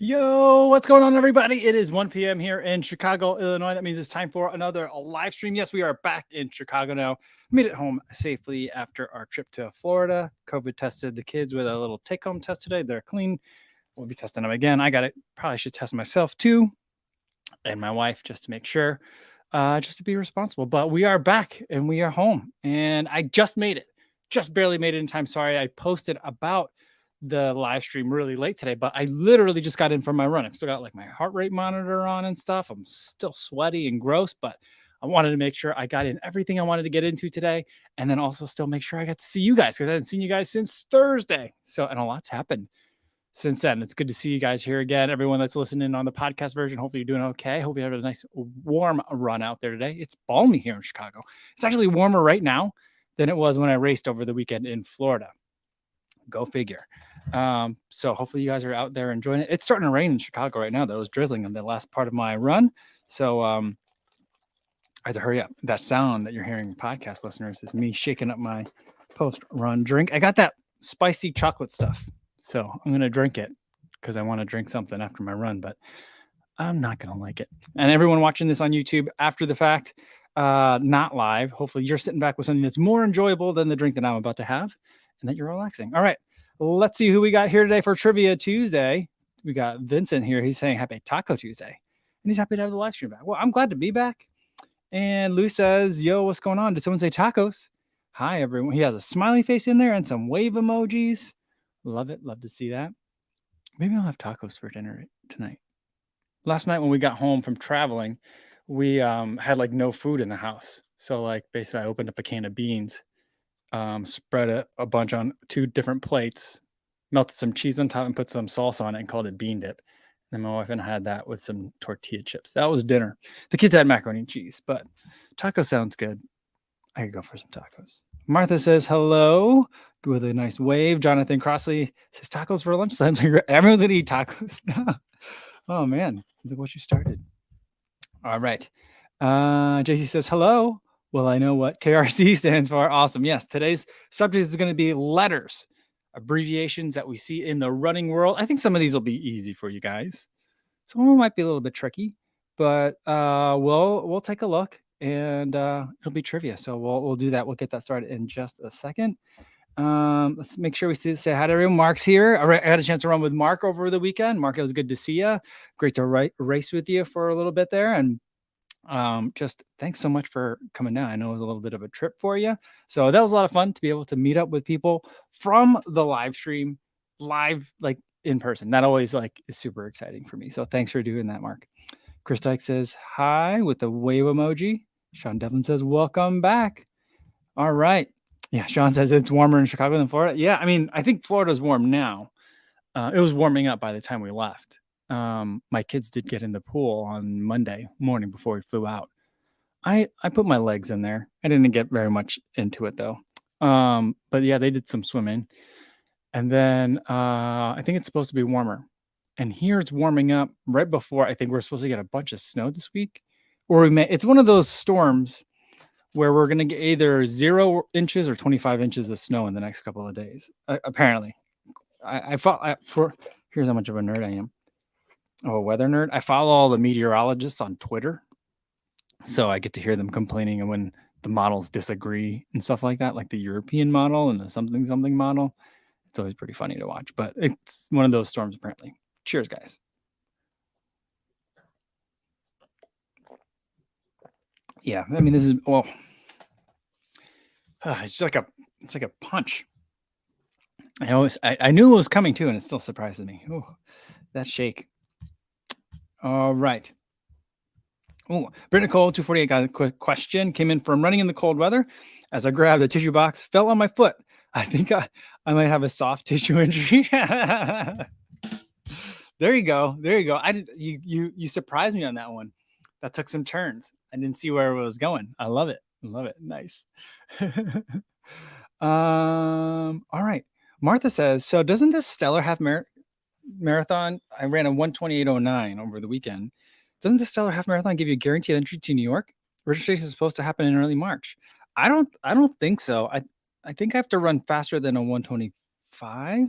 Yo, what's going on, everybody? It is 1 p.m. here in Chicago, Illinois. That means it's time for another live stream. Yes, we are back in Chicago now. Made it home safely after our trip to Florida. COVID tested the kids with a little take-home test today. They're clean. We'll be testing them again. I got it. Probably should test myself too, and my wife, just to make sure, just to be responsible. But we are back and we are home. And I just made it. Just barely made it in time. Sorry, I posted about the live stream really late today, but I literally just got in from my run. I've still got like my heart rate monitor on and stuff. I'm still sweaty and gross, but I wanted to make sure I got in everything I wanted to get into today, and then also still make sure I got to see you guys because I hadn't seen you guys since Thursday. So, and a lot's happened since then. It's good to see you guys here again. Everyone that's listening on the podcast version, hopefully you're doing okay. Hope you have a nice warm run out there today. It's balmy here in Chicago. It's actually warmer right now than it was when I raced over the weekend in Florida. Go figure. So hopefully you guys are out there enjoying it. It's starting to rain in Chicago right now, though. It was drizzling in the last part of my run. So I had to hurry up. That sound that you're hearing, podcast listeners, is me shaking up my post-run drink. I got that spicy chocolate stuff. So I'm going to drink it because I want to drink something after my run, but I'm not going to like it. And everyone watching this on YouTube after the fact, not live, hopefully you're sitting back with something that's more enjoyable than the drink that I'm about to have and that you're relaxing. All right. Let's see who we got here today for Trivia Tuesday. We got Vincent here. He's saying happy Taco Tuesday. And he's happy to have the live stream back. Well, I'm glad to be back. And Lou says, yo, what's going on? Did someone say tacos? Hi, everyone. He has a smiley face in there and some wave emojis. Love it. Love to see that. Maybe I'll have tacos for dinner tonight. Last night when we got home from traveling, we had like no food in the house. So like basically I opened up a can of beans, spread a bunch on 2 different plates, melted some cheese on top and put some salsa on it and called it bean dip. And then my wife and I had that with some tortilla chips. That was dinner. The kids had macaroni and cheese, but taco sounds good. I could go for some tacos. Martha says hello with a nice wave. Jonathan Crossley says tacos for lunch. Sounds like everyone's gonna eat tacos. Oh man, look what you started. All right. JC says hello. Well, I know what KRC stands for. Awesome. Yes, today's subject is going to be letters, abbreviations that we see in the running world. I think some of these will be easy for you guys. Some of them might be a little bit tricky, but we'll take a look and it'll be trivia. So we'll do that. We'll get that started in just a second. Let's make sure we say hi to everyone. Mark's here. I had a chance to run with Mark over the weekend. Mark, it was good to see you. Great to race with you for a little bit there. And just thanks so much for coming down. I know it was a little bit of a trip for you. So that was a lot of fun to be able to meet up with people from the live stream, live, like in person. That always like is super exciting for me. So thanks for doing that, Mark. Chris Dyke says hi with the wave emoji. Sean Devlin says welcome back. All right. Yeah, Sean says it's warmer in Chicago than Florida. Yeah, I mean, I think Florida's warm now. It was warming up by the time we left. My kids did get in the pool on Monday morning before we flew out. I put my legs in there. I didn't get very much into it though. But yeah, they did some swimming. And then I think it's supposed to be warmer. And here it's warming up right before I think we're supposed to get a bunch of snow this week. Or it's one of those storms where we're going to get either 0 inches or 25 inches of snow in the next couple of days. Apparently. Here's how much of a nerd I am. Oh, a weather nerd. I follow all the meteorologists on Twitter. So I get to hear them complaining when the models disagree and stuff like that, like the European model and the something model. It's always pretty funny to watch, but it's one of those storms apparently. Cheers, guys. Yeah, I mean, this is, well, it's like a punch. I knew it was coming too, and it still surprises me. Oh, that shake. All right. Oh, Britt Nicole 248 got a quick question. Came in from running in the cold weather. As I grabbed a tissue box, fell on my foot. I think I might have a soft tissue injury. There you go. You surprised me on that one. That took some turns. I didn't see where it was going. I love it. Nice. All right. Martha says, so doesn't this Stellar half marathon, I ran a 1:28:09 over the weekend. Doesn't the Stellar half marathon give you a guaranteed entry to New York? Registration is supposed to happen in early March. I don't think so. I think I have to run faster than a 1:25. I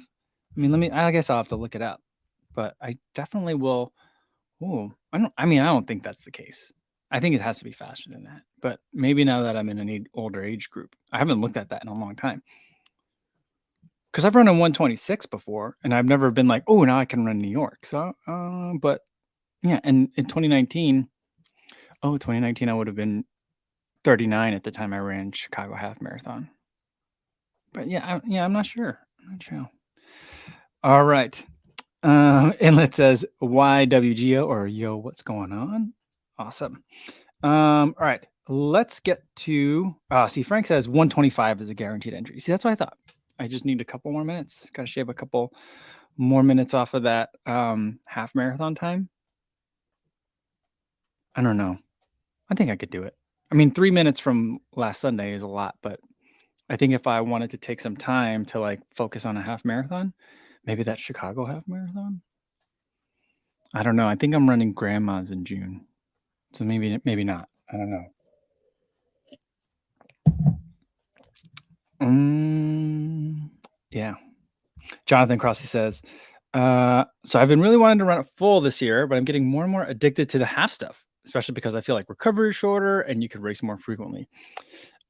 mean, I guess I'll have to look it up. but I definitely will. Oh, I don't think that's the case. I think it has to be faster than that. But maybe now that I'm in an older age group, I haven't looked at that in a long time. Because I've run a 126 before, and I've never been like, oh, now I can run New York. So, but yeah, and in 2019, 2019, I would have been 39 at the time I ran Chicago Half Marathon. But yeah, I'm not sure. I'm not sure. All right. Inlet says YWGO or yo, what's going on? Awesome. All right. Let's get to see, Frank says 125 is a guaranteed entry. See, that's what I thought. I just need a couple more minutes. Gotta shave a couple more minutes off of that half marathon time. I don't know. I think I could do it. I mean, 3 minutes from last Sunday is a lot, but I think if I wanted to take some time to like focus on a half marathon, maybe that Chicago half marathon. I don't know. I think I'm running grandma's in June. So maybe not. I don't know. Yeah. Jonathan Crossy says, so I've been really wanting to run it full this year, but I'm getting more and more addicted to the half stuff, especially because I feel like recovery is shorter and you can race more frequently.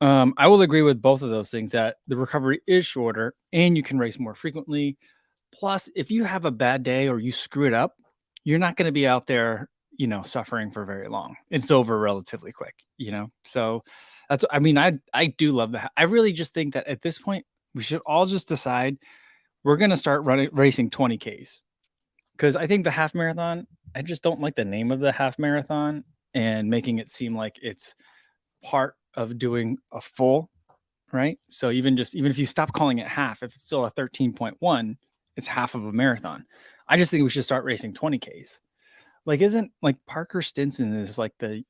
I will agree with both of those things that the recovery is shorter and you can race more frequently. Plus, if you have a bad day or you screw it up, you're not going to be out there, suffering for very long. It's over relatively quick. So I do love that. I really just think that at this point, we should all just decide we're going to start racing 20Ks because I think the half marathon, I just don't like the name of the half marathon and making it seem like it's part of doing a full, right? So even if you stop calling it half, if it's still a 13.1, it's half of a marathon. I just think we should start racing 20Ks. Like, isn't like Parker Stinson is like the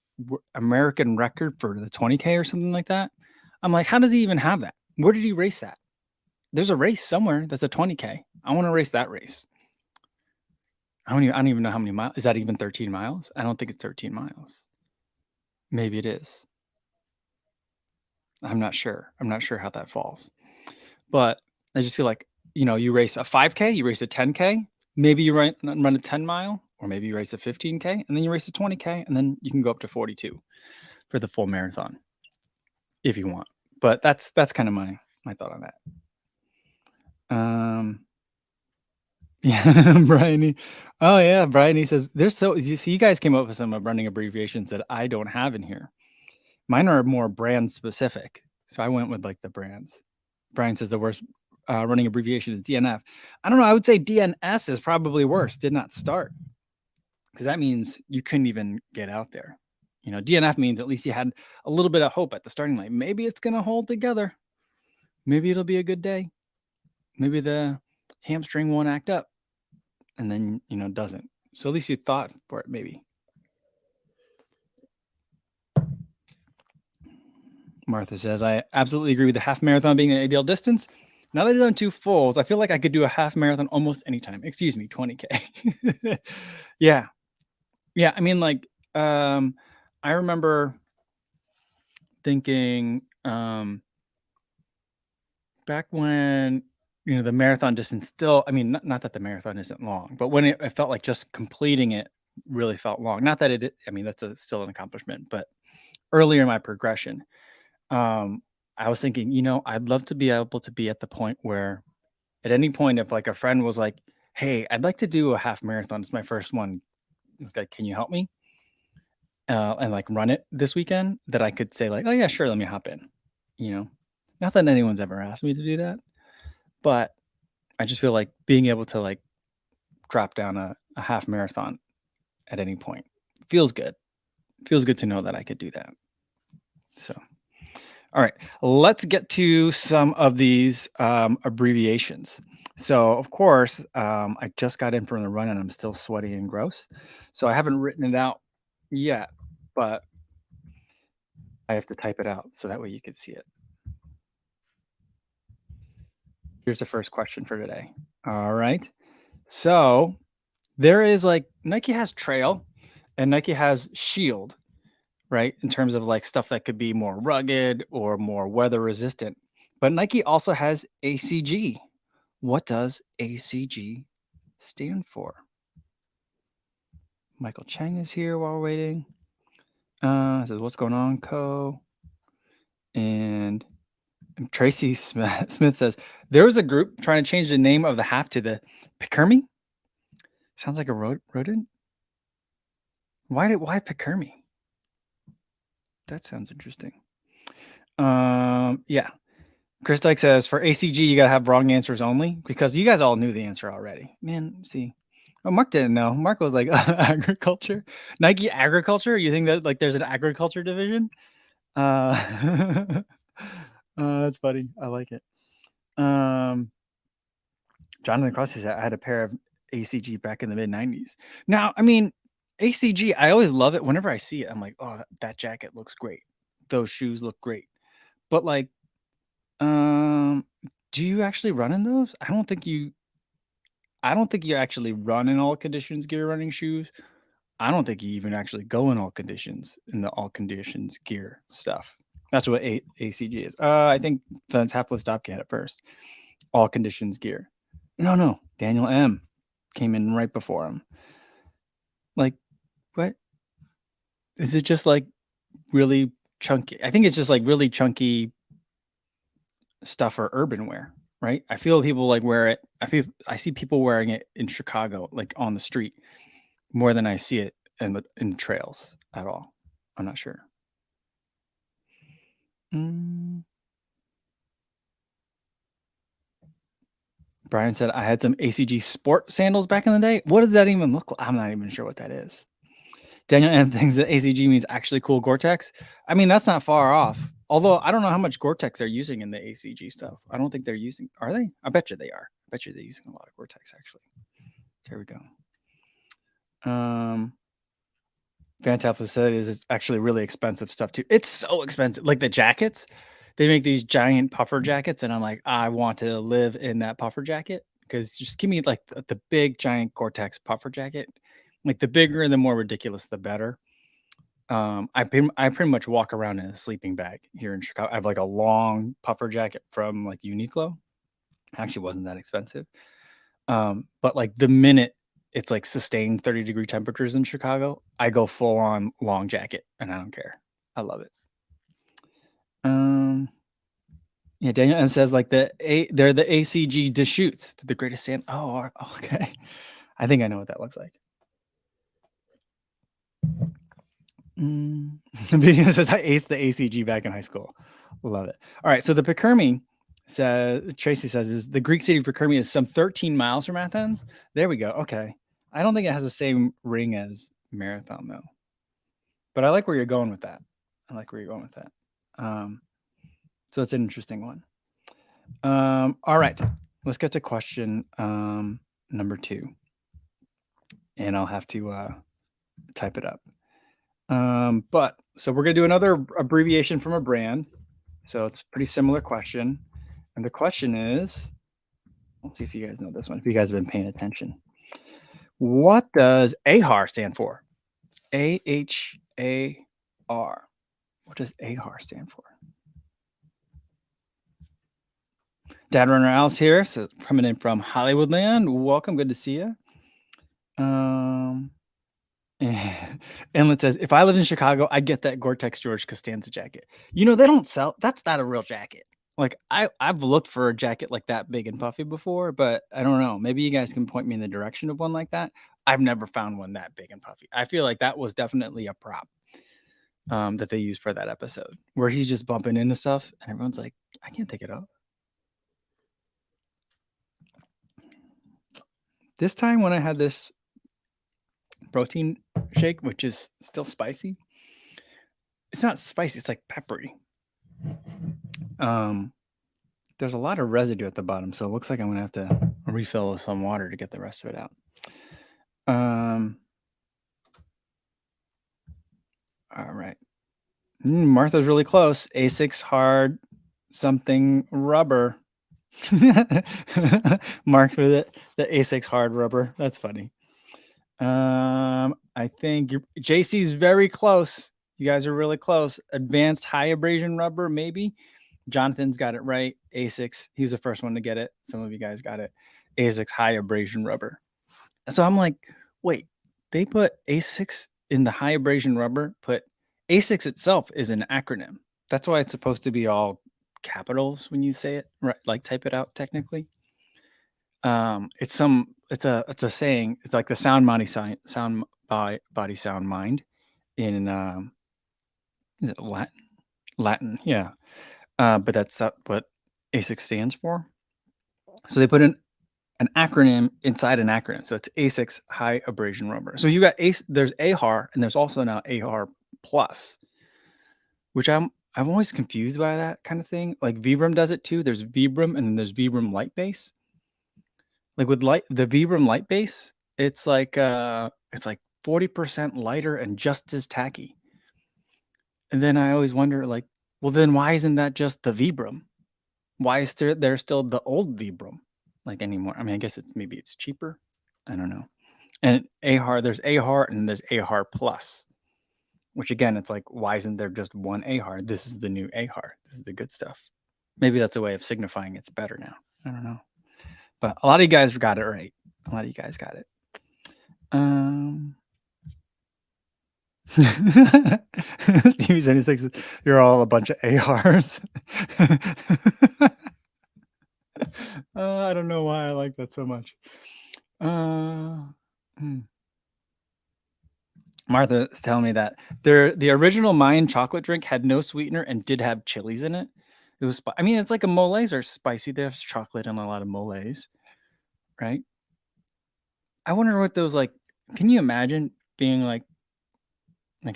American record for the 20K or something like that? I'm like, how does he even have that? Where did he race that? There's a race somewhere that's a 20K. I want to race that race. I don't even know how many miles. Is that even 13 miles? I don't think it's 13 miles. Maybe it is. I'm not sure. I'm not sure how that falls. But I just feel like, you race a 5K, you race a 10K, maybe you run a 10 mile, or maybe you race a 15K, and then you race a 20K, and then you can go up to 42 for the full marathon if you want. But that's kind of my thought on that. Yeah, Brian. Oh yeah, Brian. He says you see, you guys came up with some running abbreviations that I don't have in here. Mine are more brand specific, so I went with like the brands. Brian says the worst running abbreviation is DNF. I don't know. I would say DNS is probably worse. Did not start, because that means you couldn't even get out there. DNF means at least you had a little bit of hope at the starting line. Maybe it's gonna hold together. Maybe it'll be a good day. Maybe the hamstring won't act up, and then doesn't. So at least you thought for it, maybe. Martha says, I absolutely agree with the half marathon being an ideal distance. Now that I've done 2 fulls, I feel like I could do a half marathon almost anytime. Excuse me, 20K. Yeah. Yeah. I mean, like, I remember thinking back when, the marathon distance still, I mean, not that the marathon isn't long, but when it felt like just completing it really felt long. Not that that's still an accomplishment, but earlier in my progression, I was thinking, I'd love to be able to be at the point where at any point, if like a friend was like, hey, I'd like to do a half marathon. It's my first one. It's like, can you help me? And like run it this weekend, that I could say like, oh yeah, sure. Let me hop in, not that anyone's ever asked me to do that, but I just feel like being able to like drop down a half marathon at any point feels good. Feels good to know that I could do that. So, all right, let's get to some of these abbreviations. So, of course, I just got in from the run and I'm still sweaty and gross. So I haven't written it out yet, but I have to type it out so that way you can see it. Here's the first question for today. All right. So there is like Nike has trail and Nike has shield, right? In terms of like stuff that could be more rugged or more weather resistant. But Nike also has ACG. What does ACG stand for? Michael Chang is here while we're waiting. Says, what's going on, Co? And Tracy Smith says, there was a group trying to change the name of the half to the Pikermi. Sounds like a rodent. Why Pikermi? That sounds interesting. Yeah. Chris Dyke says, for ACG, you got to have wrong answers only, because you guys all knew the answer already. Man, see. Oh, Mark didn't know. Mark was like, agriculture? Nike agriculture? You think that like there's an agriculture division? That's funny. I like it. Jonathan Cross says, I had a pair of ACG back in the mid-90s. Now, I mean, ACG, I always love it. Whenever I see it, I'm like, oh, that jacket looks great. Those shoes look great. But like, do you actually run in those? I don't think you actually run in all conditions gear running shoes. I don't think you even actually go in all conditions in the all conditions gear stuff. That's what ACG is. I think the Tapless Stop had it first. All conditions gear. No. Daniel M came in right before him. Like, what? Is it just like really chunky? I think it's just like really chunky stuff for urban wear, right? I feel people like wear it. I see people wearing it in Chicago, like on the street, more than I see it in trails at all. I'm not sure. Brian said, I had some ACG sport sandals back in the day. What does that even look like? I'm not even sure what that is. Daniel M thinks that ACG means actually cool Gore-Tex. I mean, that's not far off. Although I don't know how much Gore-Tex they're using in the ACG stuff. I don't think they're using. Are they? I bet you they are. I bet you they're using a lot of Gore-Tex actually. There we go. Fantastic said it's actually really expensive stuff too. It's so expensive. Like the jackets, they make these giant puffer jackets, and I'm like, I want to live in that puffer jacket, because just give me like the big giant Gore-Tex puffer jacket. Like the bigger and the more ridiculous, the better. I pretty much walk around in a sleeping bag here in Chicago. I have like a long puffer jacket from like Uniqlo. Actually, wasn't that expensive. But like the minute it's like sustained 30-degree temperatures in Chicago, I go full on long jacket and I don't care. I love it. Yeah, Daniel M says like they're the ACG Deschutes, the greatest sand. Oh, okay. I think I know what that looks like. Video says I aced the ACG back in high school. Love it. All right, so the Pikermi says, Tracy says, is the Greek city of Pikermi is some 13 miles from Athens. There we go. Okay. I don't think it has the same ring as Marathon though. But I like where you're going with that. So it's an interesting one. All right. Let's get to question number 2. And I'll have to type it up. But so we're going to do another abbreviation from a brand. So it's a pretty similar question. And the question is, let's see if you guys know this one, if you guys have been paying attention. What does AHAR stand for? AHAR. What does AHAR stand for? Dad Runner Alice here, so coming in from Hollywoodland. Welcome, good to see you. Inlet says, if I lived in Chicago, I'd get that Gore-Tex George Costanza jacket. You know, they don't sell, that's not a real jacket. Like I've looked for a jacket like that big and puffy before, but I don't know. Maybe you guys can point me in the direction of one like that. I've never found one that big and puffy. I feel like that was definitely a prop that they used for that episode, where he's just bumping into stuff and everyone's like, I can't take it off. This time when I had this protein shake, which is still spicy, it's not spicy, it's like peppery. There's a lot of residue at the bottom, so it looks like I'm gonna have to refill with some water to get the rest of it out. All right. Martha's really close. A6 hard something rubber. Mark with it. The A6 hard rubber. That's funny. I think JC's very close. You guys are really close. Advanced high abrasion rubber, maybe. Jonathan's got it right. A6. He was the first one to get it. Some of you guys got it. A6 high abrasion rubber. So I'm like, wait, they put ASICS in the high abrasion rubber. Put ASICS itself is an acronym. That's why it's supposed to be all capitals when you say it, right? Like type it out technically. It's a saying. It's like the sound body sound mind in is it Latin? Latin, yeah. But that's what ASIC stands for. So they put an acronym inside an acronym. So it's ASICS high abrasion rubber. So you got there's AHAR and there's also now AHAR plus, which I'm always confused by that kind of thing. Like Vibram does it too. There's Vibram and then there's Vibram light base. Like with the Vibram light base, it's like 40% lighter and just as tacky. And then I always wonder, like, well, then why isn't that just the Vibram? Why is there still the old Vibram like anymore? I mean, I guess maybe it's cheaper. I don't know. And AHAR, there's AHAR and there's AHAR plus, which again, it's like, why isn't there just one AHAR? This is the new AHAR. This is the good stuff. Maybe that's a way of signifying it's better now. I don't know. But a lot of you guys got it right. A lot of you guys got it. Stevie 76, you're all a bunch of ARs. I don't know why I like that so much. Martha is telling me that the original Mayan chocolate drink had no sweetener and did have chilies in it. It was, I mean, it's like a moles are spicy. There's chocolate in a lot of moles, right? I wonder what those like. Can you imagine being like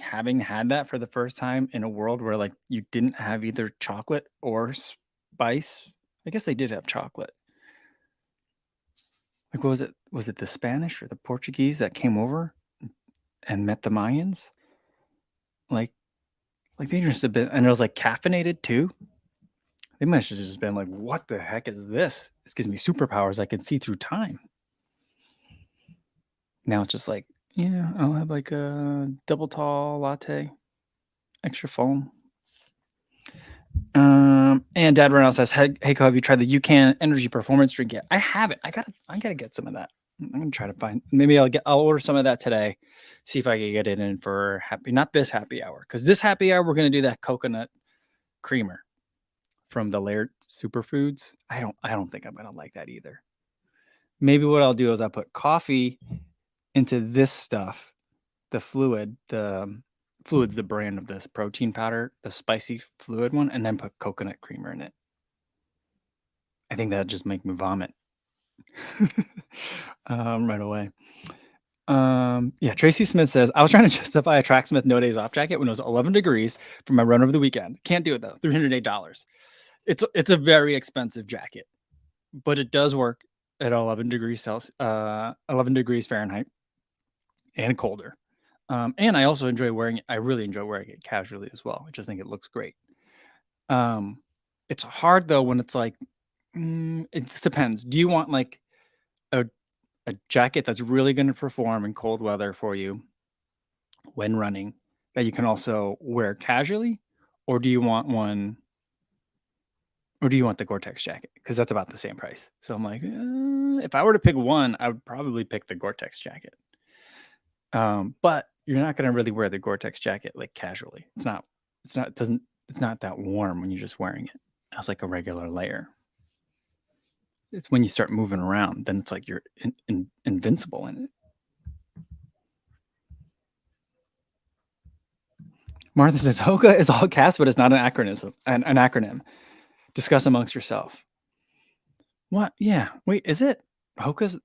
having had that for the first time in a world where like you didn't have either chocolate or spice? I guess they did have chocolate. Like, what was it? Was it the Spanish or the Portuguese that came over and met the Mayans? Like they must have been, and it was like caffeinated too. They must have just been like, "What the heck is this? This gives me superpowers. I can see through time." Now it's just like, yeah, I'll have like a double tall latte, extra foam. And Dad Reynolds says, "Hey, Co, have you tried the UCAN energy performance drink yet?" I haven't. I gotta get some of that. I'm gonna try to find. Maybe I'll order some of that today. See if I can get it in for not this happy hour, because this happy hour we're gonna do that coconut creamer from the Laird Superfoods. I don't think I'm gonna like that either. Maybe what I'll do is I'll put coffee into this stuff, the fluid's the brand of this protein powder, the spicy fluid one, and then put coconut creamer in it. I think that'd just make me vomit right away. Yeah, Tracy Smith says, I was trying to justify a Tracksmith no days off jacket when it was 11 degrees for my run over the weekend. Can't do it though. $308. It's a very expensive jacket, but it does work at 11 degrees Celsius, 11 degrees Fahrenheit and colder. And I also enjoy wearing it. I really enjoy wearing it casually as well. I just think it looks great. It's hard though when it's like, it depends. Do you want like a jacket that's really going to perform in cold weather for you when running that you can also wear casually, or do you want the Gore-Tex jacket? Because that's about the same price. So I'm like, if I were to pick one, I would probably pick the Gore-Tex jacket. But you're not going to really wear the Gore-Tex jacket like casually. It's not that warm when you're just wearing it. It's like a regular layer. It's when you start moving around, then it's like you're invincible in it. Martha says, Hoka is all caps, but it's not an acronym. Discuss amongst yourself. What? Yeah. Wait, is it Hoka's?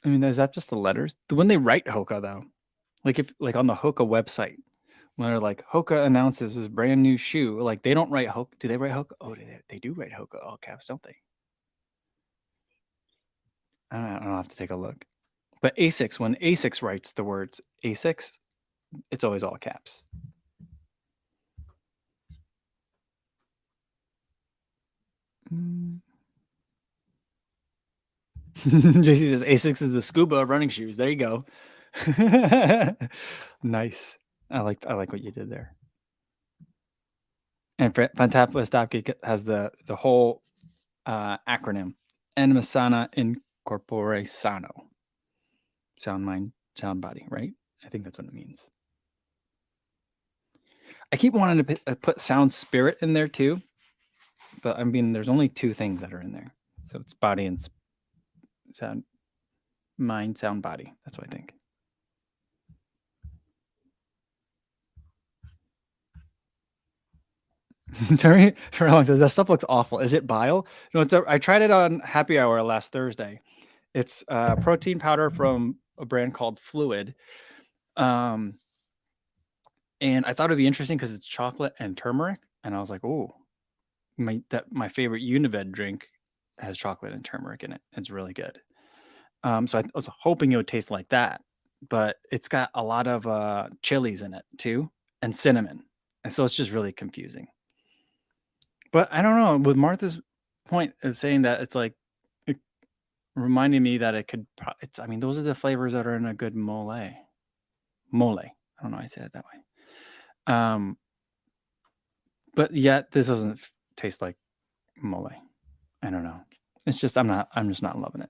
I mean, is that just the letters? When they write Hoka, though, like on the Hoka website, when they're like, Hoka announces his brand new shoe, like they don't write Hoka. Do they write Hoka? Oh, they do write Hoka all caps, don't they? I don't have to take a look. But ASICS, when ASICS writes the words ASICS, it's always all caps. JC says ASICS is the scuba of running shoes. There you go. Nice. I like what you did there. And Fantapolis Dopke has the whole acronym: Animasana Incorpore Sano. Sound mind sound body, right? I think that's what it means. I keep wanting to put sound spirit in there too, but I mean, there's only two things that are in there. So it's body and sound, mind, sound, body. That's what I think. Terry for long says that stuff looks awful. Is it bile? No, I tried it on Happy Hour last Thursday. It's protein powder from a brand called Fluid. And I thought it'd be interesting because it's chocolate and turmeric. And I was like, oh, my favorite Unived drink has chocolate and turmeric in it. It's really good. So I was hoping it would taste like that, but it's got a lot of chilies in it too, and cinnamon. And so it's just really confusing. But I don't know, with Martha's point of saying that it's like, it reminding me that it could, I mean, those are the flavors that are in a good mole. Mole. I don't know why I say it that way. But yet this doesn't taste like mole. I don't know. It's just, I'm just not loving it.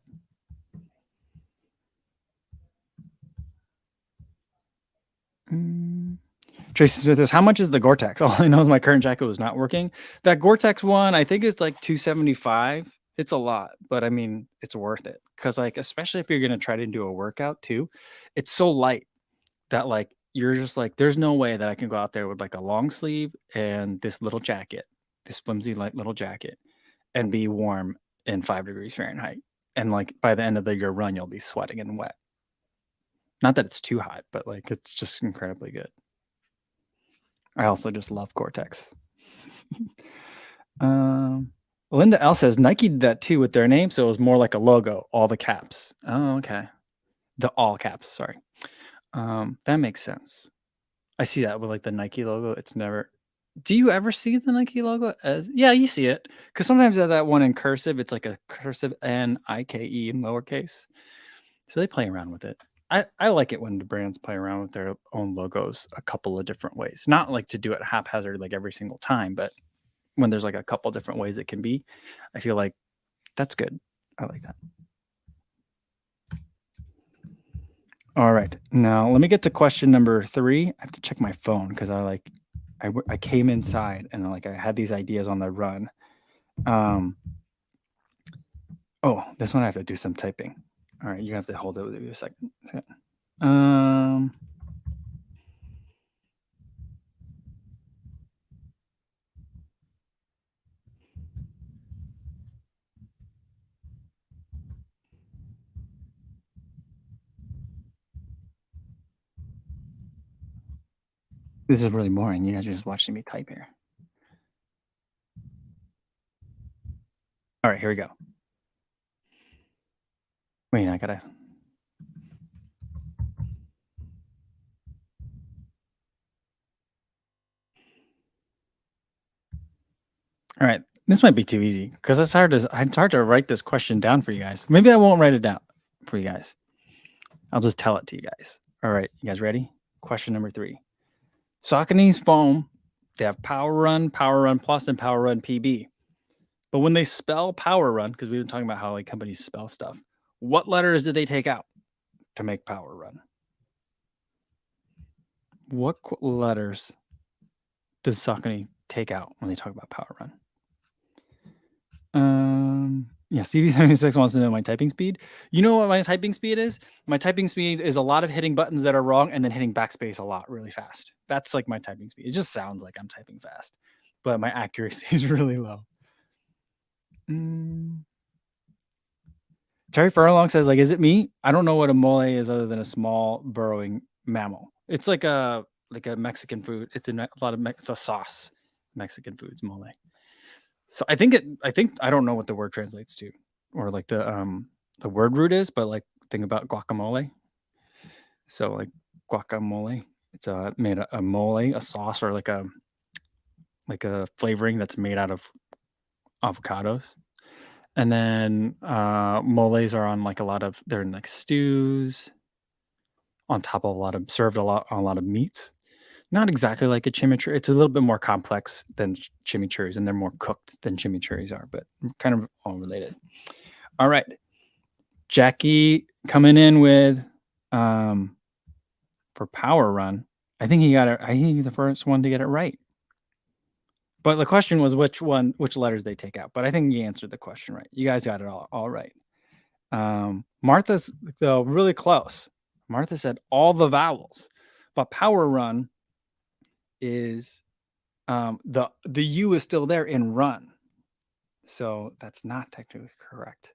Tracy Smith says, how much is the Gore-Tex? All I know is my current jacket was not working. That Gore-Tex one, I think it's like $275. It's a lot, but I mean, it's worth it. Because like, especially if you're going to try to do a workout too, it's so light that like, you're just like, there's no way that I can go out there with like a long sleeve and this little jacket, this flimsy light little jacket, and be warm in 5 degrees Fahrenheit. And like by the end of your run, you'll be sweating and wet. Not that it's too hot, but like it's just incredibly good. I also just love Gore-Tex. Linda L says Nike did that too with their name, so it was more like a logo, all the caps. Oh, okay. The all caps, sorry. That makes sense. I see that with like the Nike logo. It's never. Do you ever see the Nike logo as? Yeah, you see it because sometimes that one in cursive, it's like a cursive Nike in lowercase. So they play around with it. I like it when the brands play around with their own logos a couple of different ways. Not like to do it haphazard like every single time, but when there's like a couple different ways it can be, I feel like that's good. I like that. All right. Now let me get to question number 3. I have to check my phone because I came inside and like I had these ideas on the run. Oh, this one I have to do some typing. All right, you have to hold it with you a second. This is really boring. You guys are just watching me type here. All right, here we go. Wait, I gotta. All right, this might be too easy because it's hard to write this question down for you guys. Maybe I won't write it down for you guys. I'll just tell it to you guys. All right, you guys ready? Question number 3. Saucony's foam, they have Power Run Plus, and Power Run PB. But when they spell Power Run, because we've been talking about how like companies spell stuff, what letters did they take out to make Power Run? What letters does Saucony take out when they talk about Power Run? Yeah, CD76 wants to know my typing speed. You know what my typing speed is? My typing speed is a lot of hitting buttons that are wrong and then hitting backspace a lot really fast. That's like my typing speed. It just sounds like I'm typing fast, but my accuracy is really low. Terry Furlong says, like, is it me? I don't know what a mole is other than a small burrowing mammal. It's like a Mexican food. It's it's a sauce. Mexican foods, mole. So I think I don't know what the word translates to, or like the word root is, but like think about guacamole. So like guacamole, it's made a mole, a sauce, or like a flavoring that's made out of avocados. And then moles are on like they're in like stews, on top of served a lot of meats. Not exactly like a chimichurri. It's a little bit more complex than chimichurris, and they're more cooked than chimichurris are, but kind of all related. All right. Jackie coming in with for Power Run. I think he got it. I think he's the first one to get it right. But the question was which letters they take out. But I think you answered the question right. You guys got it all right. Martha's though really close. Martha said all the vowels, but Power Run is the U is still there in run, so that's not technically correct.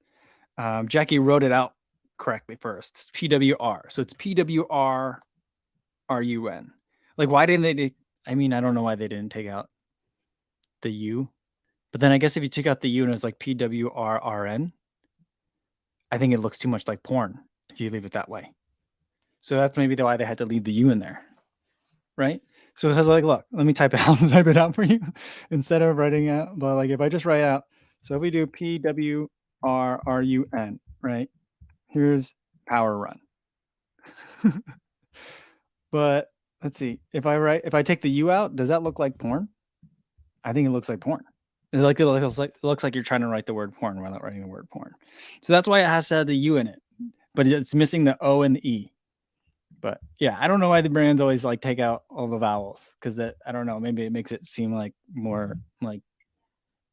Jackie wrote it out correctly first. It's PWR, so it's PWRRUN. Like, why didn't they? I mean, I don't know why they didn't take out the U, but then I guess if you took out the U and it's like PWRRN, I think it looks too much like porn if you leave it that way. So that's maybe why they had to leave the U in there, right? So it was like, look, let me type it out for you instead of writing out. But like if I just write out, so if we do PWRRUN, right? Here's Power Run. But let's see. If I take the U out, does that look like porn? I think it looks like porn. It looks like you're trying to write the word porn without writing the word porn. So that's why it has to have the U in it, but it's missing the O and the E. But yeah, I don't know why the brands always like take out all the vowels, because I don't know, maybe it makes it seem like more like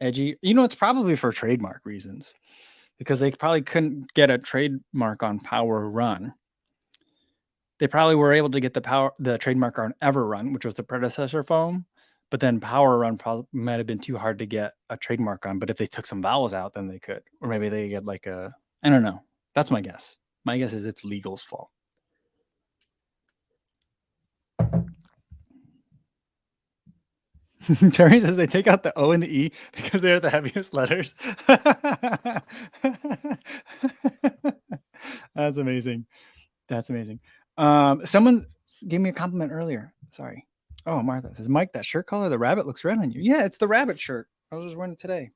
edgy. It's probably for trademark reasons, because they probably couldn't get a trademark on Power Run. They probably were able to get the trademark on Ever Run, which was the predecessor foam, but then Power Run probably might have been too hard to get a trademark on. But if they took some vowels out, then they could, or maybe they get like I don't know. That's my guess. My guess is it's legal's fault. Terry says they take out the O and the E because they're the heaviest letters. That's amazing. That's amazing. Someone gave me a compliment earlier. Sorry. Oh, Martha says, Mike, that shirt color, the rabbit looks red on you. Yeah, it's the rabbit shirt. I was just wearing it today.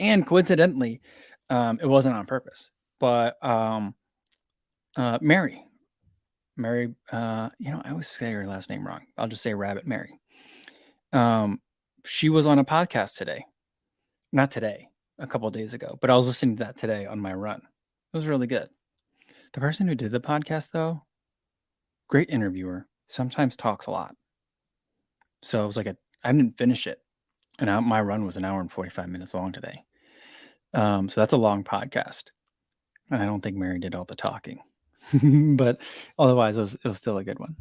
And coincidentally, it wasn't on purpose. But Mary, I always say her last name wrong. I'll just say Rabbit Mary. She was on a podcast today. Not today, a couple of days ago, but I was listening to that today on my run. It was really good. The person who did the podcast, though, great interviewer, sometimes talks a lot. So it was like I didn't finish it. And my run was an hour and 45 minutes long today. So that's a long podcast. And I don't think Mary did all the talking. But otherwise, it was still a good one.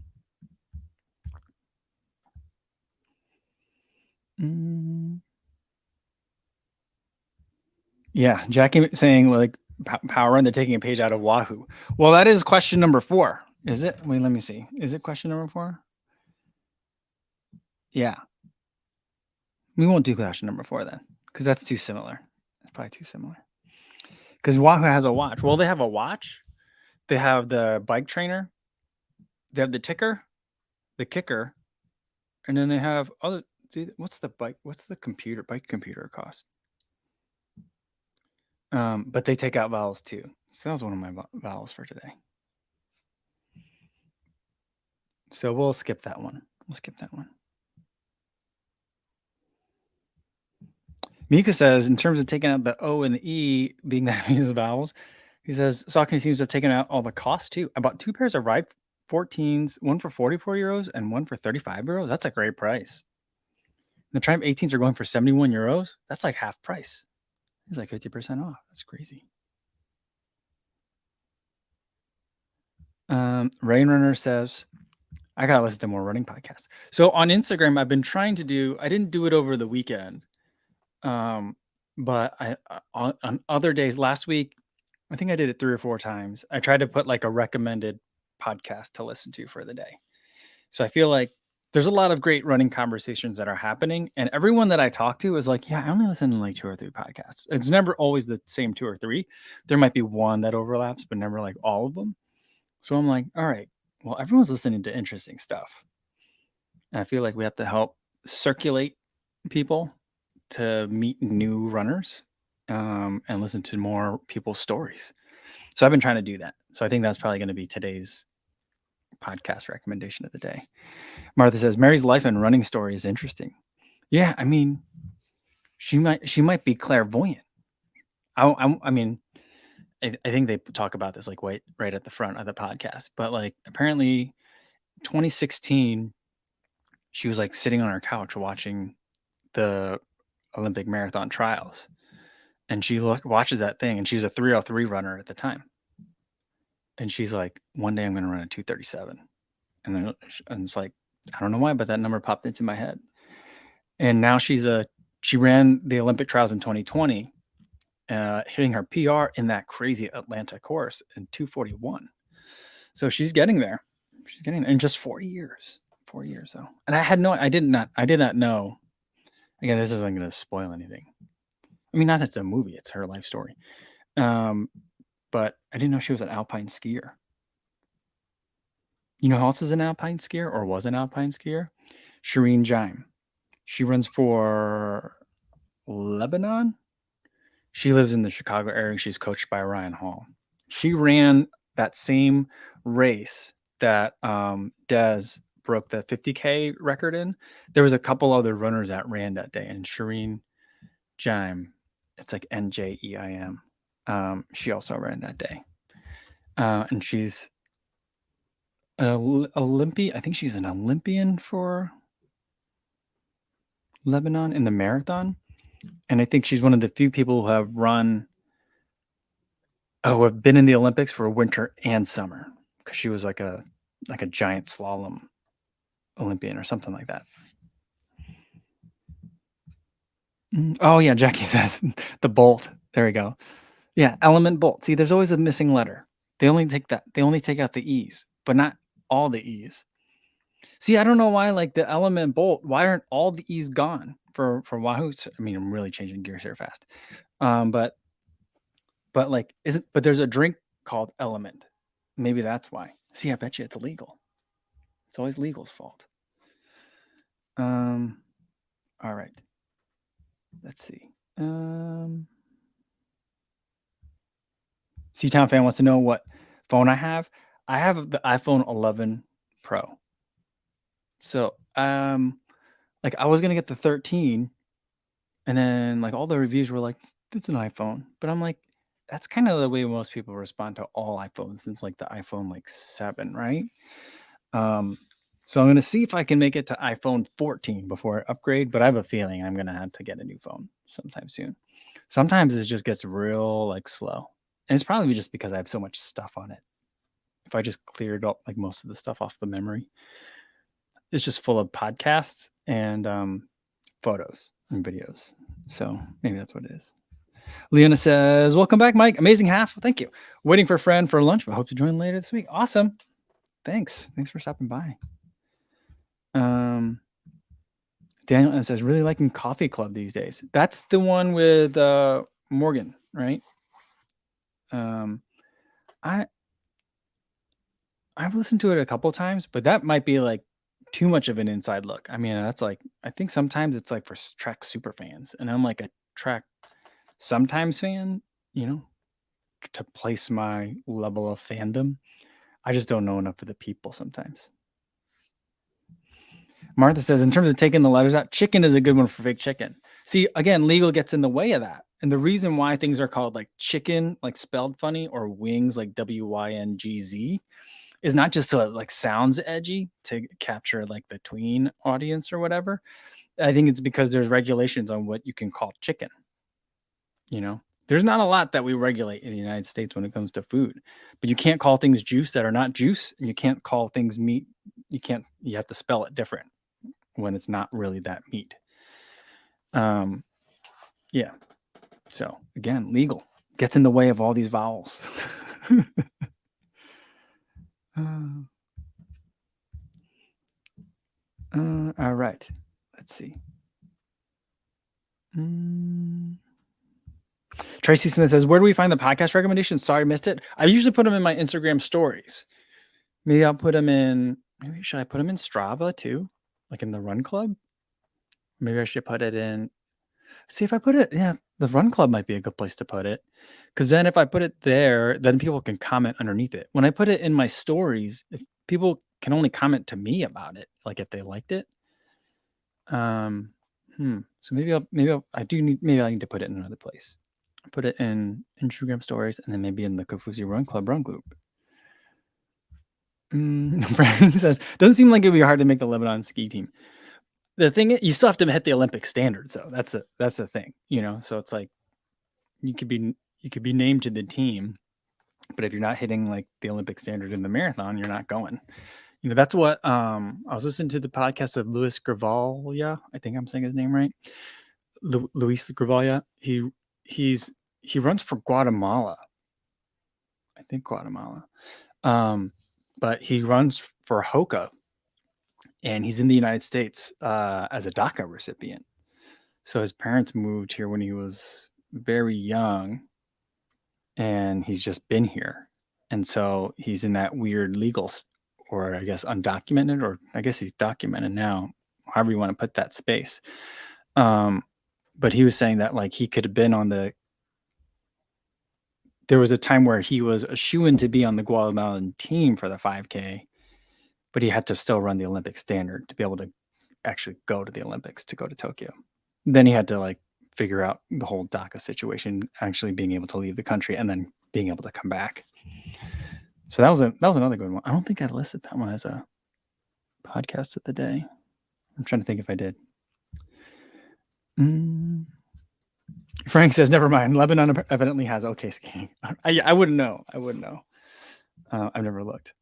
Yeah, Jackie saying like Power Run, they're taking a page out of Wahoo. Well, that is question number 4. Is it? Wait, let me see. Is it question number 4? Yeah. We won't do question number 4 then, because that's too similar. It's probably too similar. Because Wahoo has a watch. Well, they have a watch. They have the bike trainer. They have the ticker, the kicker, and then they have other. See, what's the bike computer cost? But they take out vowels too. So that was one of my vowels for today. So we'll skip that one. Mika says, in terms of taking out the O and the E being the heaviest vowels, he says, Saucony seems to have taken out all the costs too. I bought 2 pairs of Ride 14s, one for 44 euros and one for 35 euros. That's a great price. The Triumph 18s are going for 71 euros. That's like half price. It's like 50% off. That's crazy. Rain Runner says, I got to listen to more running podcasts. So on Instagram, I've been trying to I didn't do it over the weekend. But on other days, last week, I think I did it 3 or 4 times. I tried to put like a recommended podcast to listen to for the day. So I feel like there's a lot of great running conversations that are happening. And everyone that I talk to is like, yeah, I only listen to like 2 or 3 podcasts. It's never always the same 2 or 3. There might be one that overlaps, but never like all of them. So I'm like, all right, well, everyone's listening to interesting stuff. And I feel like we have to help circulate people to meet new runners and listen to more people's stories. So I've been trying to do that. So I think that's probably going to be today's podcast recommendation of the day. Martha says, Mary's life and running story is interesting. Yeah, I mean, she might be clairvoyant. I mean, I think they talk about this like right at the front of the podcast, but like apparently 2016, she was like sitting on her couch watching the Olympic marathon trials, and she watches that thing, and she's a 303 runner at the time, and she's like, one day I'm going to run a 237, and it's like, I don't know why, but that number popped into my head, and now she ran the Olympic trials in 2020. Hitting her PR in that crazy Atlanta course in 241. So she's getting there. She's getting there in just 4 years. 4 years though. And I did not know. Again, this isn't going to spoil anything. I mean, not that it's a movie, it's her life story. But I didn't know she was an alpine skier. You know who else is an alpine skier or was an alpine skier? Shireen Jaim. She runs for Lebanon. She lives in the Chicago area. She's coached by Ryan Hall. She ran that same race that Des broke the 50K record in. There was a couple other runners that ran that day, and Shireen Jaim, it's like Njeim. She also ran that day, and she's an Olympian. I think she's an Olympian for Lebanon in the marathon, and I think she's one of the few people who have been in the Olympics for winter and summer, because she was like a giant slalom Olympian or something like that. Oh yeah, Jackie says the bolt. There we go. Yeah, element bolt. See, there's always a missing letter. They only take out the E's, but not all the E's. See, I don't know why, like the element bolt, why aren't all the E's gone for Wahoo? I mean, I'm really changing gears here fast. But there's a drink called Element. Maybe that's why. See, I bet you it's illegal. It's always legal's fault. All right. Let's see. Seatown fan wants to know what phone I have. I have the iPhone 11 Pro. So, like I was gonna get the 13, and then like all the reviews were like, "It's an iPhone," but I'm like, that's kind of the way most people respond to all iPhones since like the iPhone like 7, right? So I'm gonna see if I can make it to iPhone 14 before I upgrade, but I have a feeling I'm gonna have to get a new phone sometime soon. Sometimes it just gets real like slow, and it's probably just because I have so much stuff on it. If I just cleared up like most of the stuff off the memory, it's just full of podcasts and photos and videos. So maybe that's what it is. Leona says, "Welcome back, Mike. Amazing half. Thank you. Waiting for a friend for lunch, but hope to join later this week." Awesome. Thanks for stopping by. Daniel says, "Really liking Coffee Club these days." That's the one with Morgan, right? I've listened to it a couple times, but that might be like too much of an inside look. I mean, that's like, I think sometimes it's like for Trek super fans, and I'm like a Trek sometimes fan, to place my level of fandom. I just don't know enough of the people sometimes. Martha says, in terms of taking the letters out, chicken is a good one for fake chicken. See, again, legal gets in the way of that. And the reason why things are called like chicken, like spelled funny, or wings, like WYNGZ, is not just so it like sounds edgy to capture like the tween audience or whatever. I think it's because there's regulations on what you can call chicken. There's not a lot that we regulate in the United States when it comes to food, but you can't call things juice that are not juice, and you can't call things meat. You have to spell it different when it's not really that meat. Yeah. So again, legal gets in the way of all these vowels. All right. Let's see. Tracy Smith says, "Where do we find the podcast recommendations? Sorry, missed it. I usually put them in my Instagram stories. Maybe I'll put them in. Maybe should I put them in Strava too? Like in the Run Club? Maybe I should put it in. See if I put it. Yeah, the Run Club might be a good place to put it. Because then if I put it there, then people can comment underneath it. When I put it in my stories, if people can only comment to me about it, like if they liked it. So maybe I need to put it in another place. Put it in Instagram stories and then maybe in the Kofuzi Run Club run group. Frank says, doesn't seem like it'd be hard to make the Lebanon ski team. The thing is, you still have to hit the Olympic standards, though. That's the thing, So it's like you could be named to the team, but if you're not hitting like the Olympic standard in the marathon, you're not going. That's what I was listening to the podcast of Luis Gravalia. I think I'm saying his name right. Luis Gravalia. He runs for Guatemala. I think Guatemala. But he runs for Hoka, and he's in the United States as a DACA recipient. So his parents moved here when he was very young, and he's just been here. And so he's in that weird legal, or I guess undocumented, or I guess he's documented now, however you want to put that space. But he was saying that like he could have been on there was a time where he was a shoo-in to be on the Guatemalan team for the 5K, but he had to still run the Olympic standard to be able to actually go to the Olympics, to go to Tokyo. Then he had to like figure out the whole DACA situation, actually being able to leave the country and then being able to come back. So that was another good one. I don't think I listed that one as a podcast of the day. I'm trying to think if I did. Frank says, never mind. Lebanon evidently has okay skiing. I wouldn't know. I've never looked.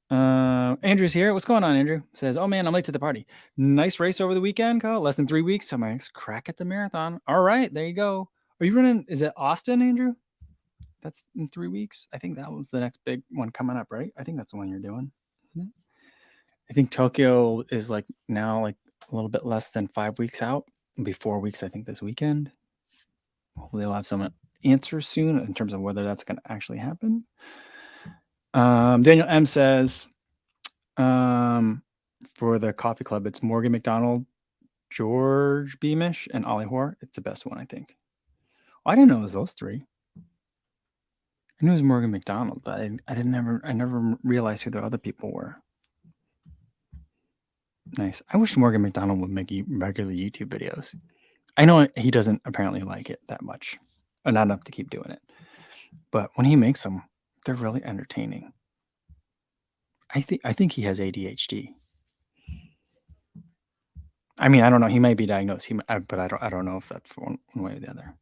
Andrew's here. What's going on, Andrew? Says, oh man, I'm late to the party. Nice race over the weekend, Kyle. Less than 3 weeks. So my next crack at the marathon. All right, there you go. Are you running? Is it Austin, Andrew? That's in 3 weeks. I think that was the next big one coming up, right? I think that's the one you're doing, isn't it? I think Tokyo is like now like a little bit less than 5 weeks out. It'll be 4 weeks, I think, this weekend. Hopefully they'll have some answers soon in terms of whether that's going to actually happen. Daniel M says, for the coffee club, it's Morgan McDonald, George Beamish, and Ollie Hoare. It's the best one, I think. Well, I didn't know it was those three. I knew it was Morgan McDonald, but I never realized who the other people were. Nice. I wish Morgan McDonald would make regular YouTube videos. I know he doesn't apparently like it that much, or not enough to keep doing it. But when he makes them, they're really entertaining. I think he has ADHD. I mean, I don't know. He might be diagnosed. But I don't know if that's one way or the other.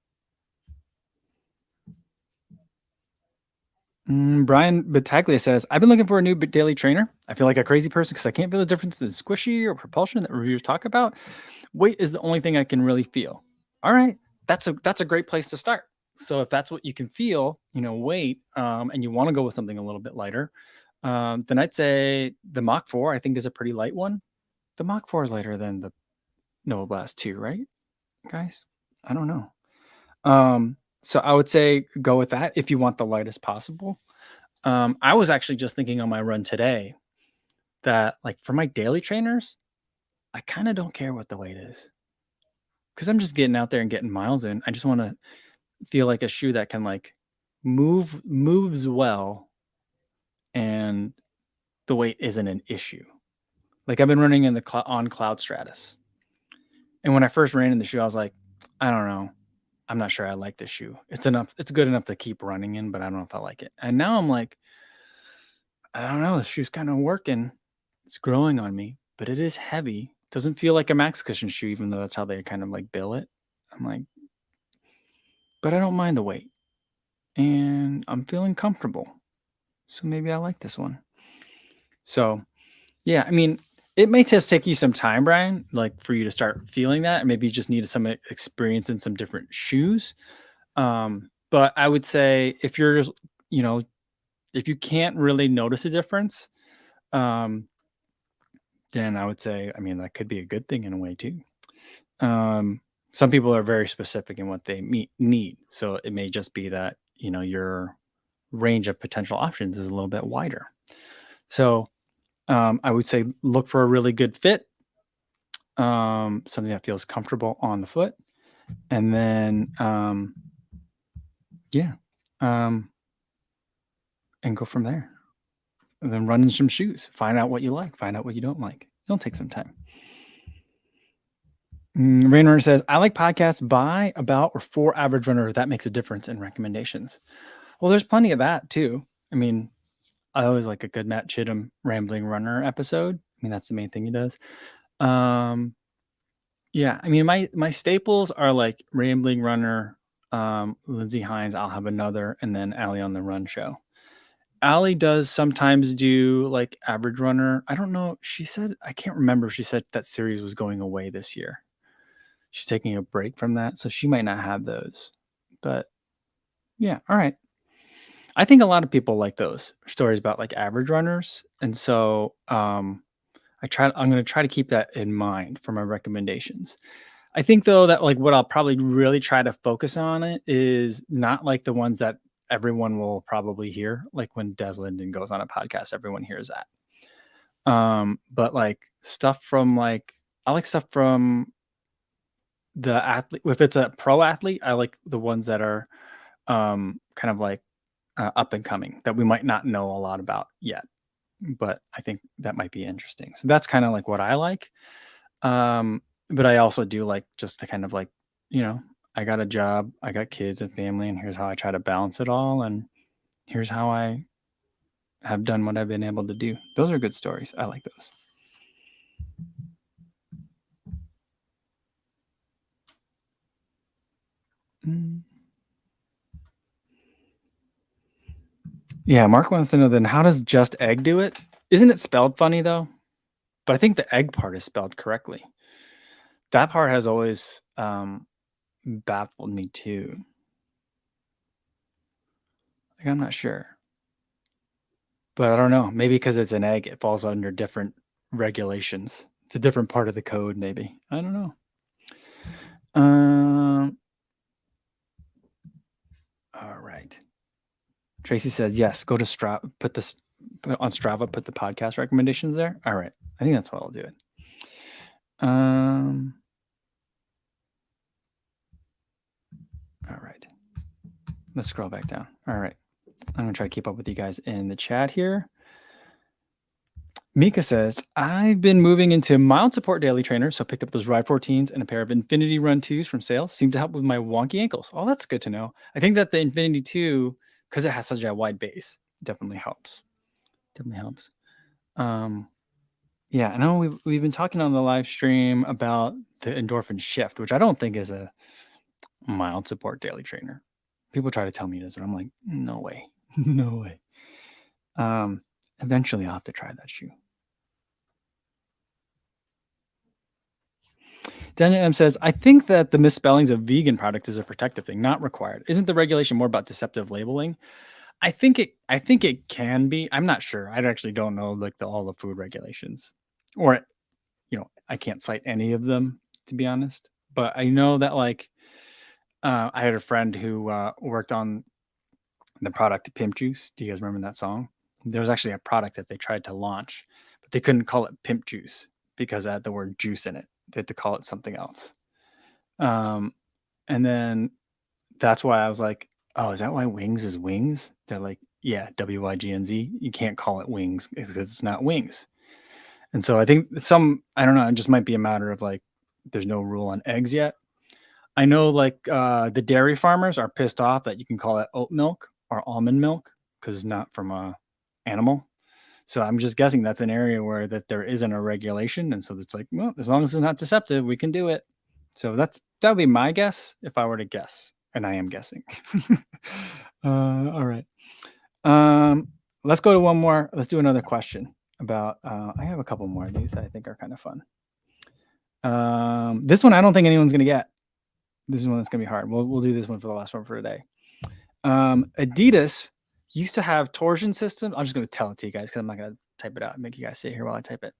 Brian Battaglia says, I've been looking for a new daily trainer. I feel like a crazy person because I can't feel the difference in squishy or propulsion that reviewers talk about. Weight is the only thing I can really feel. All right. That's a great place to start. So if that's what you can feel, weight, and you want to go with something a little bit lighter, then I'd say the Mach 4, I think, is a pretty light one. The Mach 4 is lighter than the Nova Blast 2, right, guys? I don't know. So I would say go with that if you want the lightest possible. I was actually just thinking on my run today that, like, for my daily trainers, I kind of don't care what the weight is because I'm just getting out there and getting miles in. I just want to feel like a shoe that can like moves well, and the weight isn't an issue. Like I've been running in on Cloud Stratus, and when I first ran in the shoe, I was like, I don't know. I'm not sure I like this shoe. It's good enough to keep running in, but I don't know if I like it. And now I'm like, I don't know. The shoe's kind of working. It's growing on me, but it is heavy. It doesn't feel like a max cushion shoe, even though that's how they kind of like bill it. I'm like, but I don't mind the weight, and I'm feeling comfortable. So maybe I like this one. So yeah, I mean, it may just take you some time, Brian, like for you to start feeling that. Maybe you just need some experience in some different shoes. But I would say if you're, if you can't really notice a difference, then I would say, I mean, that could be a good thing in a way too. Some people are very specific in what they need. So it may just be that, your range of potential options is a little bit wider. So I would say look for a really good fit, something that feels comfortable on the foot, and then and go from there. And then run in some shoes, find out what you like, find out what you don't like. It'll take some time. Rainrunner says, I like podcasts by, about, or for average runner. That makes a difference in recommendations. Well, there's plenty of that too. I mean, I always like a good Matt Chittum Rambling Runner episode. I mean, that's the main thing he does. Yeah, I mean, my staples are like Rambling Runner, Lindsay Hines, I'll Have Another, and then Allie on the Run show. Allie does sometimes do like Average Runner. I don't know. She said, I can't remember if she said that series was going away this year. She's taking a break from that, so she might not have those. But yeah, all right. I think a lot of people like those stories about like average runners, and so I'm going to try to keep that in mind for my recommendations. I think though that like what I'll probably really try to focus on it is not like the ones that everyone will probably hear, like when Des Linden goes on a podcast, everyone hears that. But like stuff from like I like stuff from the athlete. If it's a pro athlete, I like the ones that are kind of like up and coming that we might not know a lot about yet. But I think that might be interesting. So that's kind of like what I like. But I also do like just the kind of like, I got a job, I got kids and family, and here's how I try to balance it all. And here's how I have done what I've been able to do. Those are good stories. I like those. Yeah, Mark wants to know then how does Just Egg do it? Isn't it spelled funny though? But I think the egg part is spelled correctly. That part has always baffled me too. Like, I'm not sure. But I don't know. Maybe because it's an egg, it falls under different regulations. It's a different part of the code, maybe. I don't know. All right. Tracy says, yes, go to Strava, put on Strava, put the podcast recommendations there. All right. I think that's what I'll do it. All right. Let's scroll back down. All right. I'm going to try to keep up with you guys in the chat here. Mika says, I've been moving into mild support daily trainer, so picked up those Ride 14s and a pair of Infinity Run 2s from sales. Seems to help with my wonky ankles. Oh, that's good to know. I think that the Infinity 2, because it has such a wide base, definitely helps. Yeah, I know we've been talking on the live stream about the endorphin shift, which I don't think is a mild support daily trainer. People try to tell me this, and I'm like, no way. No way. Eventually I'll have to try that shoe. Daniel M says, I think that the misspellings of vegan products is a protective thing, not required. Isn't the regulation more about deceptive labeling? I think it can be. I'm not sure. I actually don't know like all the food regulations, or I can't cite any of them to be honest. But I know that like I had a friend who worked on the product Pimp Juice. Do you guys remember that song? There was actually a product that they tried to launch, but they couldn't call it Pimp Juice because it had the word juice in it. They had to call it something else. And then that's why I was like, oh, is that why wings is wings? They're like, yeah, WYGNZ. You can't call it wings because it's not wings. And so I think I don't know, it just might be a matter of like, there's no rule on eggs yet. I know like the dairy farmers are pissed off that you can call it oat milk or almond milk because it's not from a animal. So I'm just guessing that's an area where that there isn't a regulation. And so it's like, well, as long as it's not deceptive, we can do it. So that would be my guess if I were to guess. And I am guessing. All right. Let's go to one more. Let's do another question about, I have a couple more of these that I think are kind of fun. This one, I don't think anyone's going to get. This is one that's going to be hard. We'll do this one for the last one for today. Adidas used to have torsion systems. I'm just going to tell it to you guys because I'm not going to type it out and make you guys sit here while I type it.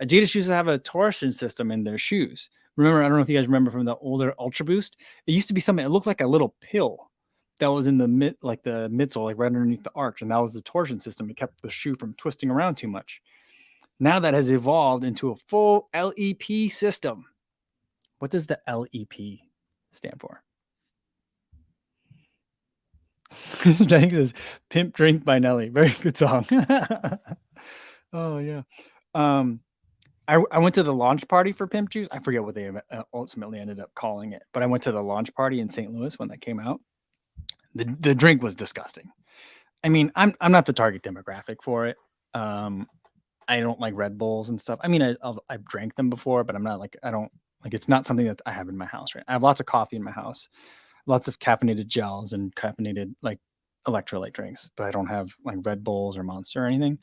Adidas used to have a torsion system in their shoes. Remember, I don't know if you guys remember from the older Ultra Boost. It used to be something. It looked like a little pill that was in the midsole, like right underneath the arch, and that was the torsion system. It kept the shoe from twisting around too much. Now that has evolved into a full LEP system. What does the LEP stand for? Jennings says, Pimp Drink by Nelly. Very good song. Oh, yeah. I went to the launch party for Pimp Juice. I forget what they ultimately ended up calling it, but I went to the launch party in St. Louis when that came out. The drink was disgusting. I mean, I'm not the target demographic for it. I don't like Red Bulls and stuff. I mean, I've drank them before, but I'm not like, I don't like, it's not something that I have in my house, right? I have lots of coffee in my house, lots of caffeinated gels and caffeinated like electrolyte drinks, but I don't have like Red Bulls or Monster or anything.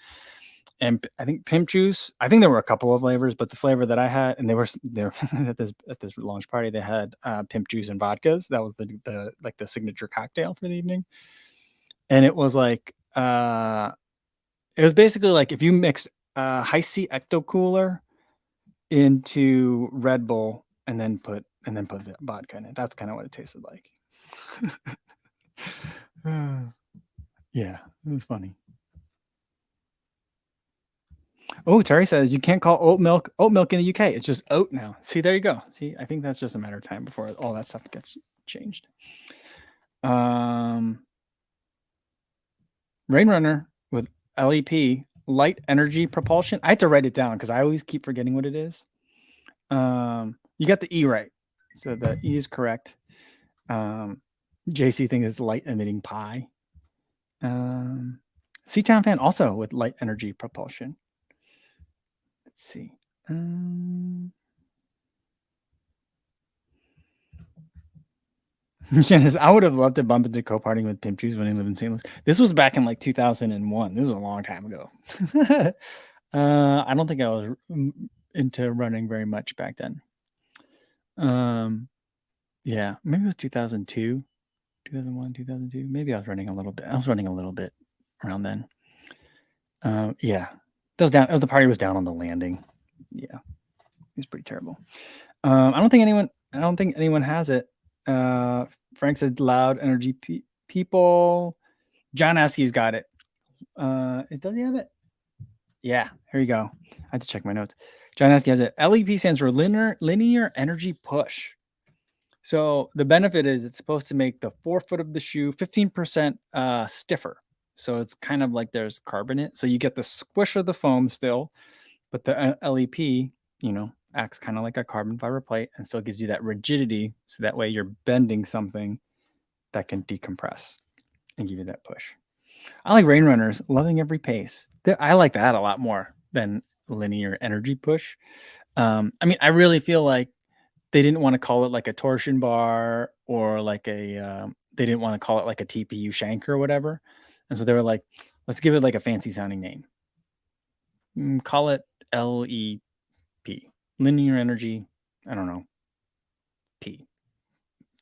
And I think Pimp Juice, I think there were a couple of flavors, but the flavor that I had, and they were there at this launch party, they had Pimp Juice and vodkas. That was the like the signature cocktail for the evening. And it was like it was basically like if you mixed high C Ecto Cooler into Red Bull and then put the vodka in it. That's kind of what it tasted like. Yeah, it was funny. Oh, Terry says you can't call oat milk in the UK. It's just oat now. See, there you go. See, I think that's just a matter of time before all that stuff gets changed. Rain Runner with LEP, light energy propulsion. I had to write it down because I always keep forgetting what it is. You got the E right. So the E is correct. JC thinks it's light emitting pie. Seatown fan also with light energy propulsion. Let's see. Janice, I would have loved to bump into co-partying with Pimp Juice when I lived in St. Louis. This was back in like 2001. This was a long time ago. I don't think I was into running very much back then. Yeah, maybe it was 2002, 2001, 2002. Maybe I was running a little bit. I was running a little bit around then. Yeah, that was down. The party was down on the landing. Yeah, it was pretty terrible. I don't think anyone has it. Frank said loud energy people. John Askey's got it. Does he have it? Yeah, here you go. I had to check my notes. John Askey has it. LEP stands for linear energy push. So the benefit is it's supposed to make the forefoot of the shoe 15% stiffer. So it's kind of like there's carbonate. So you get the squish of the foam still, but the LEP, acts kind of like a carbon fiber plate and still gives you that rigidity. So that way you're bending something that can decompress and give you that push. I like Rain Runners, loving every pace. I like that a lot more than linear energy push. I mean, I really feel like they didn't want to call it like a torsion bar or like they didn't want to call it like a TPU shank or whatever. And so they were like, let's give it like a fancy sounding name. Call it LEP, linear energy. I don't know. P.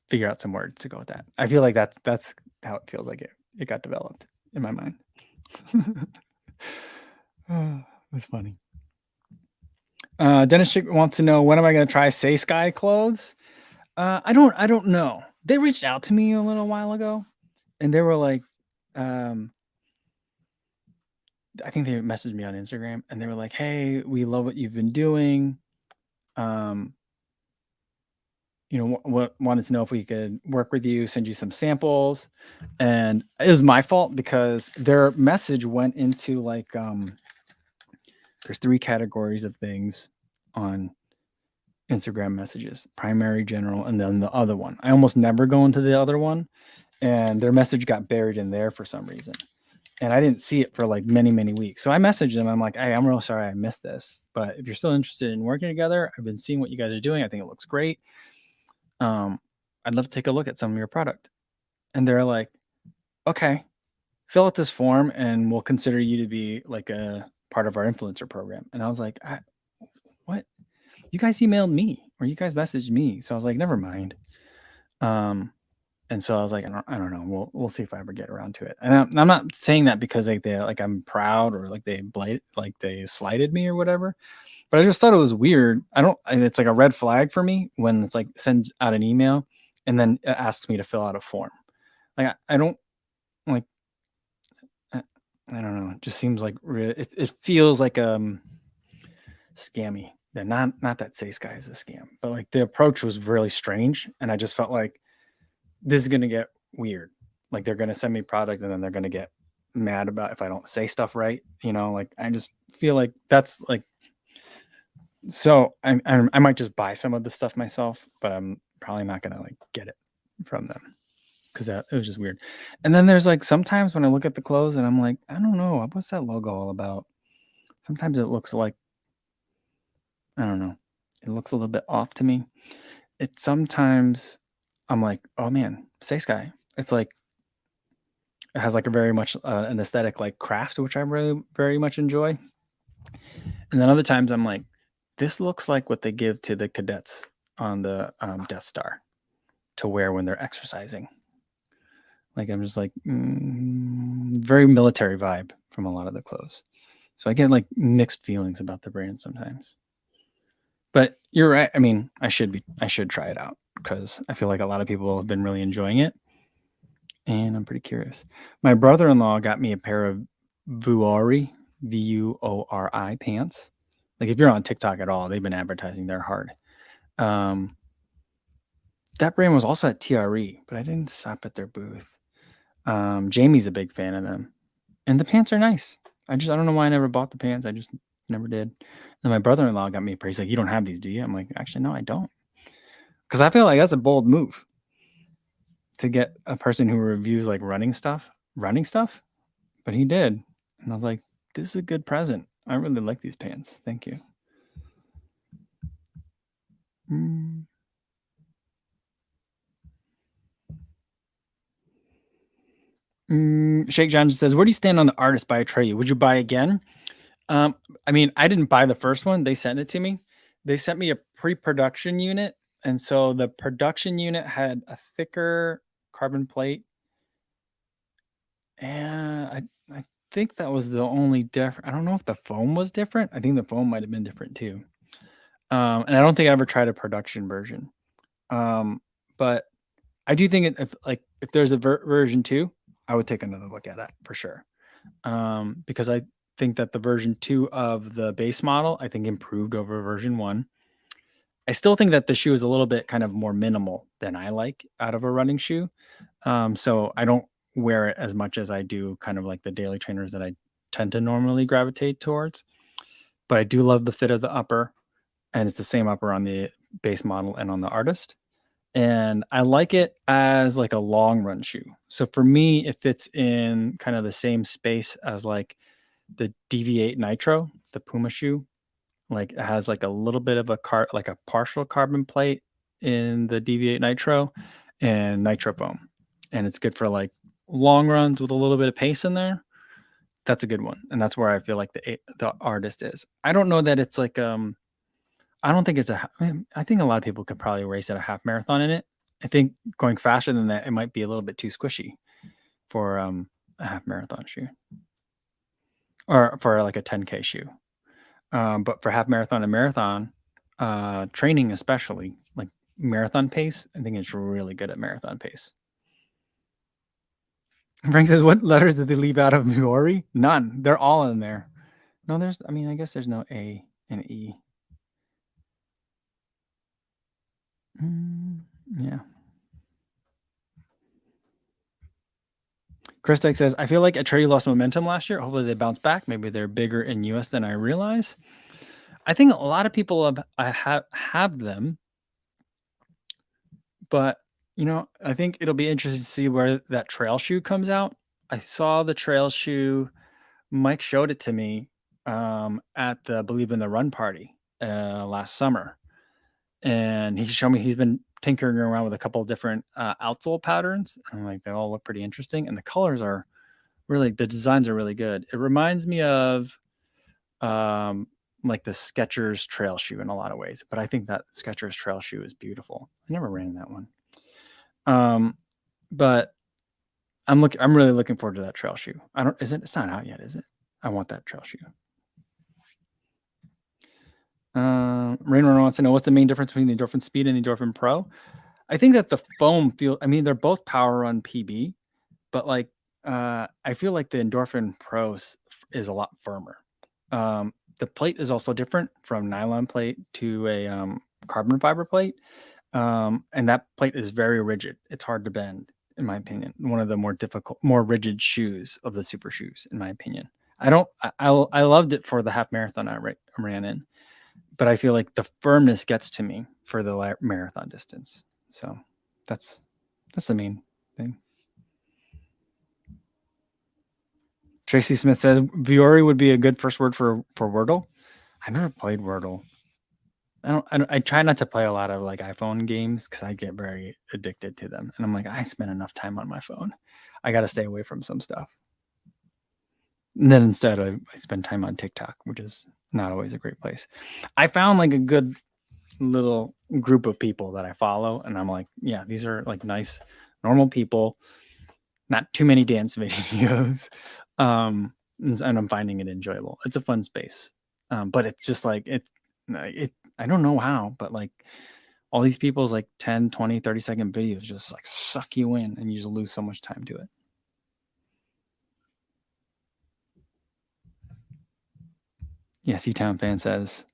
Figure out some words to go with that. I feel like that's how it feels like it got developed in my mind. That's funny. Dennis Chick wants to know, when am I going to try Say Sky clothes? I don't know. They reached out to me a little while ago, and they were like, I think they messaged me on Instagram, and they were like, "Hey, we love what you've been doing. Wanted to know if we could work with you, send you some samples." And it was my fault because their message went into like, there's 3 categories of things on Instagram messages: primary, general, and then the other one. I almost never go into the other one, and their message got buried in there for some reason. And I didn't see it for like many, many weeks. So I messaged them. I'm like, hey, I'm real sorry I missed this, but if you're still interested in working together, I've been seeing what you guys are doing. I think it looks great. I'd love to take a look at some of your product. And they're like, okay, fill out this form and we'll consider you to be like a part of our influencer program. And I was like, what? You guys emailed me or you guys messaged me. So I was like, never mind. And so I was like, I don't know. We'll see if I ever get around to it. And I'm not saying that because I'm proud or like they slighted me or whatever. But I just thought it was weird. It's like a red flag for me when it's like sends out an email and then it asks me to fill out a form. Like I don't like. I don't know. It just seems like it feels like scammy. Not that Say Sky is a scam, but like the approach was really strange, and I just felt like this is gonna get weird. Like they're gonna send me product, and then they're gonna get mad about if I don't say stuff right. Like I just feel like that's like So I might just buy some of the stuff myself, but I'm probably not gonna like get it from them because that it was just weird. And then there's like sometimes when I look at the clothes and I'm like, I don't know, what's that logo all about? Sometimes it looks like I don't know, it looks a little bit off to me. It sometimes I'm like, oh man, Say Sky. It's like it has like a very much an aesthetic like craft, which I really very much enjoy. And then other times I'm like, this looks like what they give to the cadets on the Death Star to wear when they're exercising. Like I'm just like very military vibe from a lot of the clothes. So I get like mixed feelings about the brand sometimes. But you're right. I mean, I should try it out because I feel like a lot of people have been really enjoying it, and I'm pretty curious. My brother-in-law got me a pair of Vuori, Vuori pants. Like if you're on TikTok at all, they've been advertising their hard. Um, that brand was also at TRE, but I didn't stop at their booth. Jamie's a big fan of them, and the pants are nice. I don't know why I never bought the pants. I just never did. And my brother-in-law got me a pair. He's like, "You don't have these, do you?" I'm like, "Actually, no, I don't." Because I feel like that's a bold move to get a person who reviews like running stuff. But he did, and I was like, "This is a good present. I really like these pants. Thank you." Mm. Shake John just says, "Where do you stand on the artist by Atreyu? Would you buy again?" Um, I mean, I didn't buy the first one. They sent it to me. They sent me a pre-production unit, and so the production unit had a thicker carbon plate, and I think that was the only different. I don't know if the foam was different. I think the foam might have been different too. And I don't think I ever tried a production version. But I do think if there's a version 2, I would take another look at it for sure. Because I think that the version 2 of the base model, I think improved over version 1. I still think that the shoe is a little bit kind of more minimal than I like out of a running shoe. So I don't wear it as much as I do kind of like the daily trainers that I tend to normally gravitate towards. But I do love the fit of the upper, and it's the same upper on the base model and on the artist. And I like it as like a long run shoe. So for me, it fits in kind of the same space as like the DV8 Nitro, the Puma shoe. Like it has like a little bit of like a partial carbon plate in the DV8 Nitro and Nitro foam. And it's good for like long runs with a little bit of pace in there. That's a good one. And that's where I feel like the artist is. I don't know that it's like I don't think I think a lot of people could probably race at a half marathon in it. I think going faster than that, it might be a little bit too squishy for a half marathon shoe or for like a 10K shoe. But for half marathon and marathon training, especially like marathon pace, I think it's really good at marathon pace. Frank says, "What letters did they leave out of Miori? None. They're all in there. No, I guess there's no A and E. Yeah." Chris Dyke says, "I feel like Atreyu lost momentum last year. Hopefully they bounce back. Maybe they're bigger in US than I realize." I think a lot of people have them, but I think it'll be interesting to see where that trail shoe comes out. I saw the trail shoe. Mike showed it to me at the Believe in the Run party last summer, and he showed me he's been tinkering around with a couple of different outsole patterns, and like they all look pretty interesting, and the colors are the designs are really good. It reminds me of like the Skechers trail shoe in a lot of ways, but I think that Skechers trail shoe is beautiful. I never ran that one. But I'm really looking forward to that trail shoe. It's not out yet, is it? I want that trail shoe. Rainrunner wants to know what's the main difference between the Endorphin Speed and the Endorphin Pro. I think that the foam they're both Power Run PB, but like I feel like the Endorphin Pro is a lot firmer. The plate is also different from nylon plate to a carbon fiber plate. And that plate is very rigid. It's hard to bend, in my opinion. One of the more rigid shoes of the super shoes, in my opinion. I loved it for the half marathon I ran in, but I feel like the firmness gets to me for the marathon distance. So that's the main thing. Tracy Smith says Viore would be a good first word for Wordle. I never played Wordle. I try not to play a lot of like iPhone games because I get very addicted to them. And I'm like, I spend enough time on my phone. I got to stay away from some stuff. And then instead, I spend time on TikTok, which is not always a great place. I found like a good little group of people that I follow, and I'm like, yeah, these are like nice, normal people. Not too many dance videos, and I'm finding it enjoyable. It's a fun space, but it's just like it. I don't know how, but like all these people's like 10, 20, 30-second videos just like suck you in, and you just lose so much time to it. Yeah, C-Town fan says,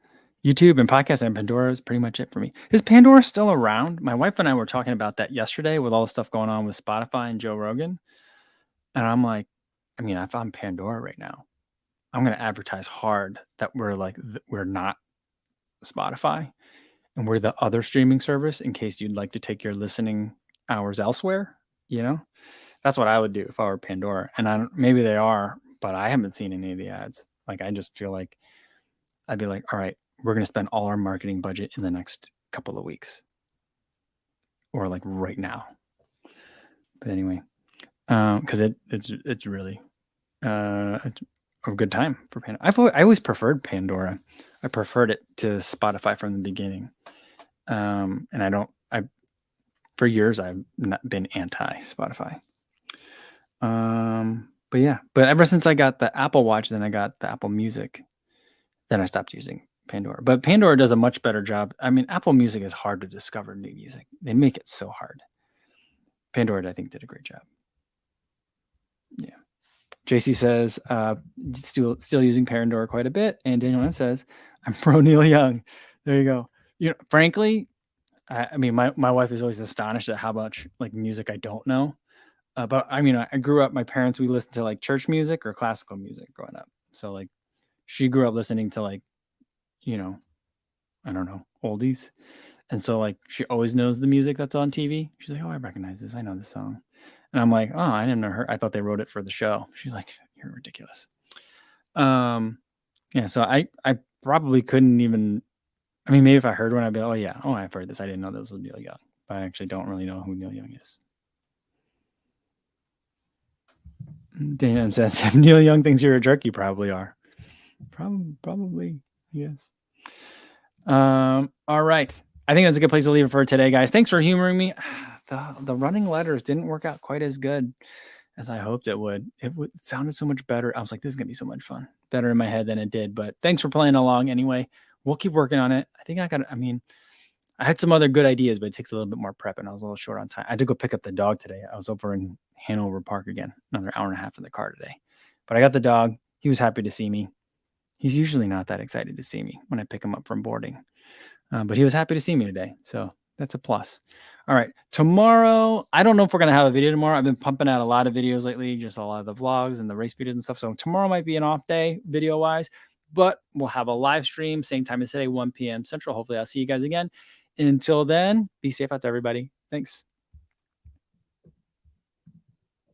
YouTube and podcast and Pandora is pretty much it for me. Is Pandora still around? My wife and I were talking about that yesterday with all the stuff going on with Spotify and Joe Rogan. And I'm like, I mean, if I'm Pandora right now, I'm going to advertise hard that we're like, we're not Spotify and we're the other streaming service in case you'd like to take your listening hours elsewhere. You know, that's what I would do if I were Pandora. And maybe they are, but I haven't seen any of the ads. Like, I just feel like I'd be like, all right, we're going to spend all our marketing budget in the next couple of weeks or like right now. But anyway, because it's really it's a good time for Pandora. I always preferred Pandora. I preferred it to Spotify from the beginning. And for years I've not been anti Spotify. But yeah, but ever since I got the Apple Watch, then I got the Apple Music, then I stopped using Pandora. But Pandora does a much better job. I mean, Apple Music is hard to discover new music. They make it so hard. Pandora, I think, did a great job. Yeah. JC says, still using Pandora quite a bit. And Daniel M says, I'm pro Neil Young. There you go. You know, frankly, I mean, my wife is always astonished at how much like music I don't know. But I mean, I grew up, my parents, we listened to like church music or classical music growing up. So like she grew up listening to like, you know, I don't know, oldies. And so like she always knows the music that's on TV. She's like, oh, I recognize this. I know this song. And I'm like, oh, I didn't know her. I thought they wrote it for the show. She's like, you're ridiculous. Yeah, so I probably couldn't even, I mean, maybe if I heard one, I'd be like, oh yeah, oh, I've heard this. I didn't know this was Neil Young. But I actually don't really know who Neil Young is. Dana says, if Neil Young thinks you're a jerk, you probably are. Probably, yes. All right. I think that's a good place to leave it for today, guys. Thanks for humoring me. The running letters didn't work out quite as good as I hoped it would. It sounded so much better. I was like, this is going to be so much fun. Better in my head than it did. But thanks for playing along anyway. We'll keep working on it. I think I had some other good ideas, but it takes a little bit more prep, and I was a little short on time. I had to go pick up the dog today. I was over in Hanover Park again, another hour and a half in the car today. But I got the dog. He was happy to see me. He's usually not that excited to see me when I pick him up from boarding. But he was happy to see me today. So that's a plus. All right. Tomorrow, I don't know if we're going to have a video tomorrow. I've been pumping out a lot of videos lately, just a lot of the vlogs and the race videos and stuff. So tomorrow might be an off day video-wise, but we'll have a live stream, same time as today, 1 p.m. Central. Hopefully I'll see you guys again. Until then, be safe out there, everybody. Thanks.